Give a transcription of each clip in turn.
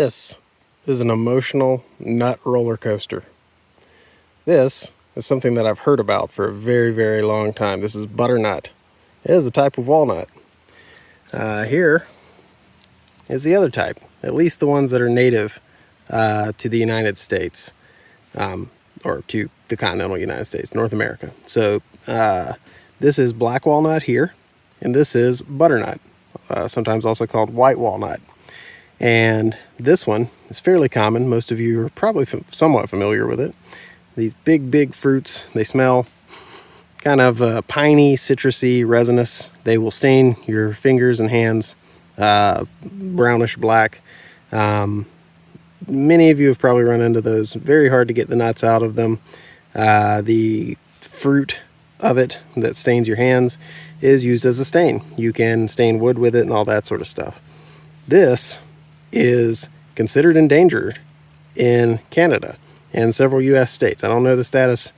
This is an emotional nut roller coaster. This is something that I've heard about for a very, very long time. This is butternut. It is a type of walnut. Here is the other type, at least the ones that are native to the United States, or to the continental United States, North America. So this is black walnut here, and this is butternut, sometimes also called white walnut. And this one is fairly common. Most of you are probably somewhat familiar with it. These big fruits, they smell kind of piney, citrusy, resinous. They will stain your fingers and hands brownish black. Many of you have probably run into those. Very hard to get the nuts out of them. The fruit of it that stains your hands is used as a stain. You can stain wood with it and all that sort of stuff. This is considered endangered in Canada and several U.S. states. I don't know the status,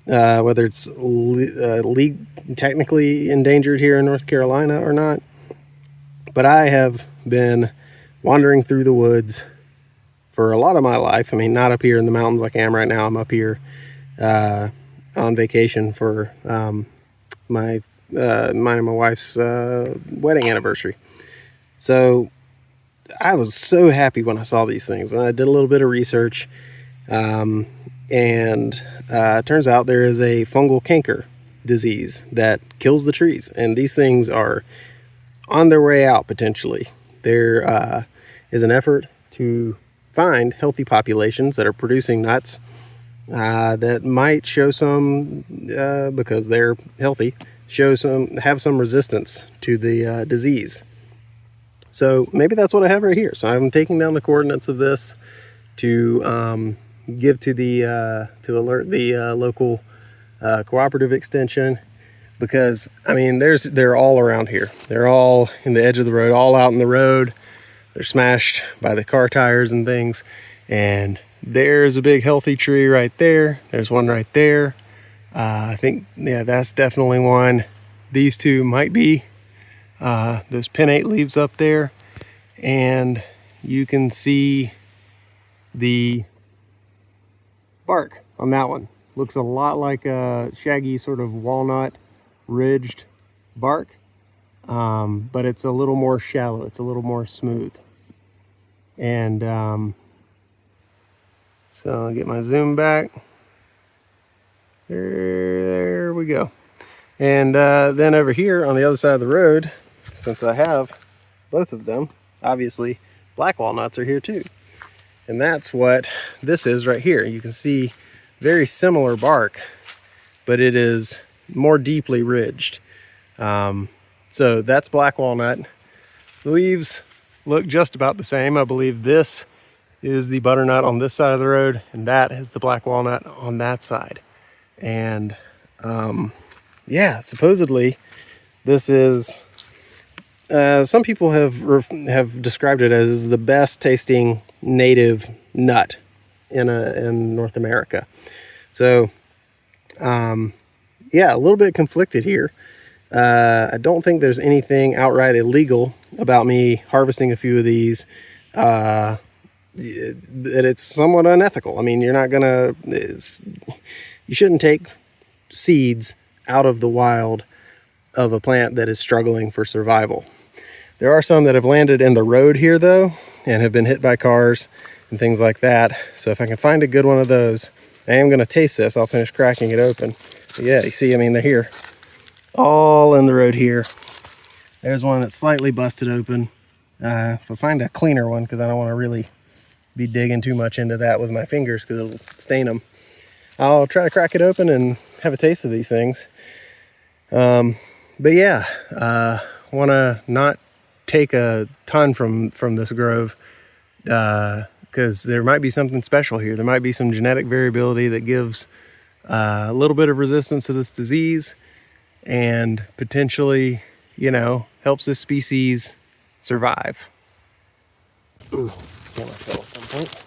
whether it's technically endangered here in North Carolina or not, but I have been wandering through the woods for a lot of my life. I mean, not up here in the mountains like I am right now. I'm up here on vacation for my and my wife's wedding anniversary. So I was so happy when I saw these things, and I did a little bit of research, and turns out there is a fungal canker disease that kills the trees, and these things are on their way out potentially. There is an effort to find healthy populations that are producing nuts that might show some, because they're healthy, have some resistance to the disease. So maybe that's what I have right here. So I'm taking down the coordinates of this to give to the to alert the local cooperative extension, because I mean they're all around here. They're all in the edge of the road, all out in the road. They're smashed by the car tires and things. And there's a big healthy tree right there. There's one right there. I think, yeah, that's definitely one. These two might be. There's pinnate leaves up there, and you can see the bark on that one. Looks a lot like a shaggy sort of walnut ridged bark, but it's a little more shallow. It's a little more smooth. And so I'll get my zoom back. There we go. And then over here on the other side of the road, since I have both of them, obviously black walnuts are here too. And that's what this is right here. You can see very similar bark, but it is more deeply ridged. So that's black walnut. The leaves look just about the same. I believe this is the butternut on this side of the road, and that is the black walnut on that side. And yeah, supposedly this is, some people have described it as the best tasting native nut in North America. So yeah, a little bit conflicted here. I don't think there's anything outright illegal about me harvesting a few of these. That it's somewhat unethical. I mean, you're not gonna, you shouldn't take seeds out of the wild of a plant that is struggling for survival. There are some that have landed in the road here though, and have been hit by cars and things like that. So if I can find a good one of those, I am gonna taste this. I'll finish cracking it open. But yeah, you see, I mean, they're here, all in the road here. There's one that's slightly busted open. If I find a cleaner one, because I don't want to really be digging too much into that with my fingers because it'll stain them, I'll try to crack it open and have a taste of these things. But yeah, want to not take a ton from this grove, because there might be something special here. There might be some genetic variability that gives a little bit of resistance to this disease, and potentially, you know, helps this species survive. Ooh, get my fill at some point.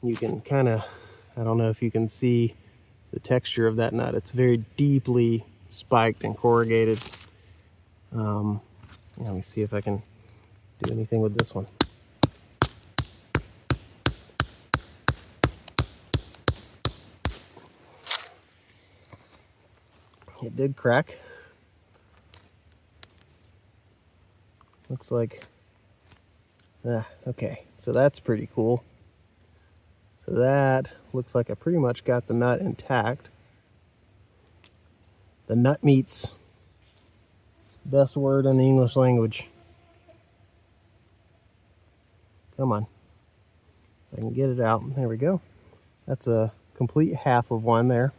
You can kind of, I don't know if you can see the texture of that nut. It's very deeply spiked and corrugated. Let me see if I can do anything with this one. It did crack. Looks like, okay, so that's pretty cool. So that looks like I pretty much got the nut intact. The nut meats, best word in the English language. Come on, I can get it out. There we go. That's a complete half of one there.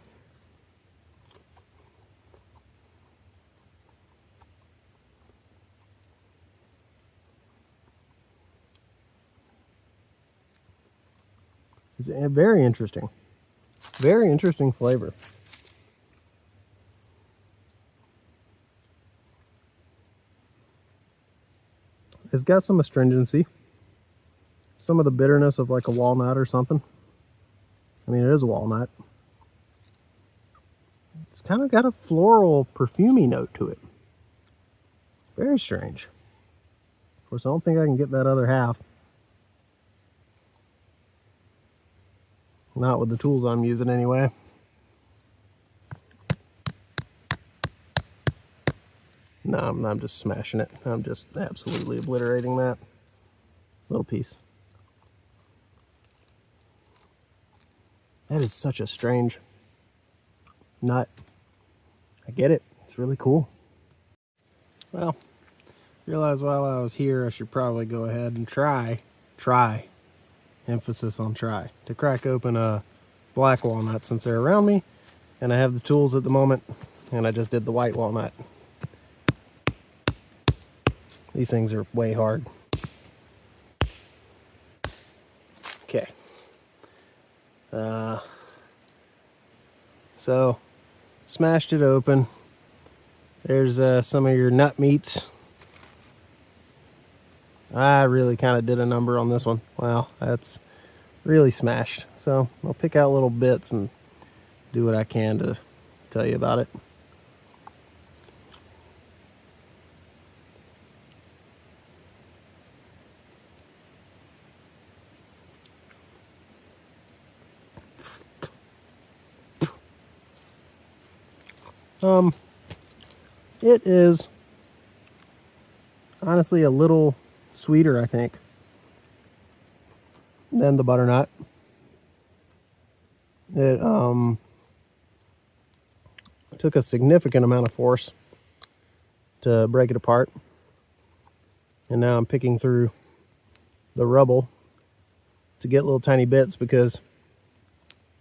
It's very interesting. Very interesting flavor. It's got some astringency. Some of the bitterness of like a walnut or something. I mean, it is a walnut. It's kind of got a floral, perfumey note to it. Very strange. Of course, I don't think I can get that other half. Not with the tools I'm using anyway. No, I'm just smashing it. I'm just absolutely obliterating that little piece. That is such a strange nut. I get it. It's really cool. Well, realized while I was here I should probably go ahead and try, emphasis on try, to crack open a black walnut since they're around me and I have the tools at the moment, and I just did the white walnut. These things are way hard. Okay. So smashed it open. There's some of your nut meats. I really kind of did a number on this one. Wow, that's really smashed. So I'll pick out little bits and do what I can to tell you about it. It is honestly a little sweeter, I think, than the butternut. It took a significant amount of force to break it apart, and now I'm picking through the rubble to get little tiny bits because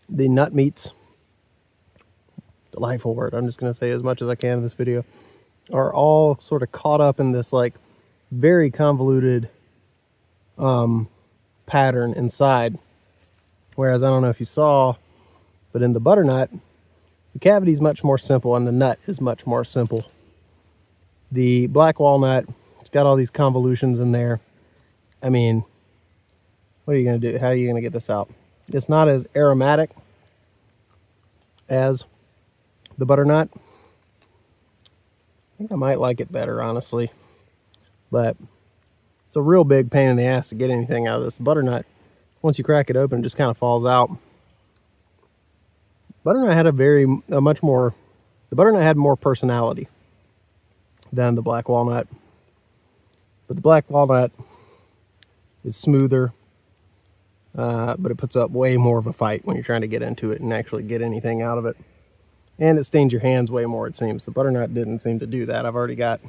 the nut meats, delightful word, I'm just going to say as much as I can in this video, are all sort of caught up in this like very convoluted pattern inside. Whereas I don't know if you saw, but in the butternut, the cavity is much more simple and the nut is much more simple. The black walnut, it's got all these convolutions in there. I mean, what are you going to do? How are you going to get this out? It's not as aromatic as the butternut. I think I might like it better, honestly, but it's a real big pain in the ass to get anything out of this. Butternut, once you crack it open, it just kind of falls out. Butternut had the butternut had more personality than the black walnut, but the black walnut is smoother, but it puts up way more of a fight when you're trying to get into it and actually get anything out of it. And it stains your hands way more, it seems. The butternut didn't seem to do that. I've already got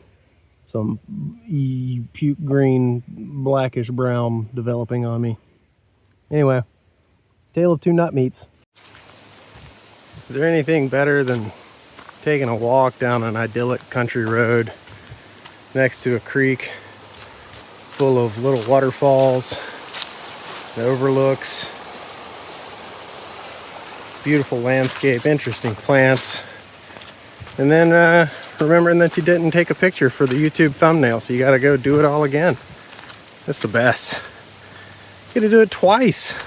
some puke green, blackish brown developing on me. Anyway, tale of two nut meats. Is there anything better than taking a walk down an idyllic country road next to a creek full of little waterfalls that overlooks beautiful landscape, interesting plants, and then remembering that you didn't take a picture for the YouTube thumbnail, so you got to go do it all again. That's the best. You got to do it twice.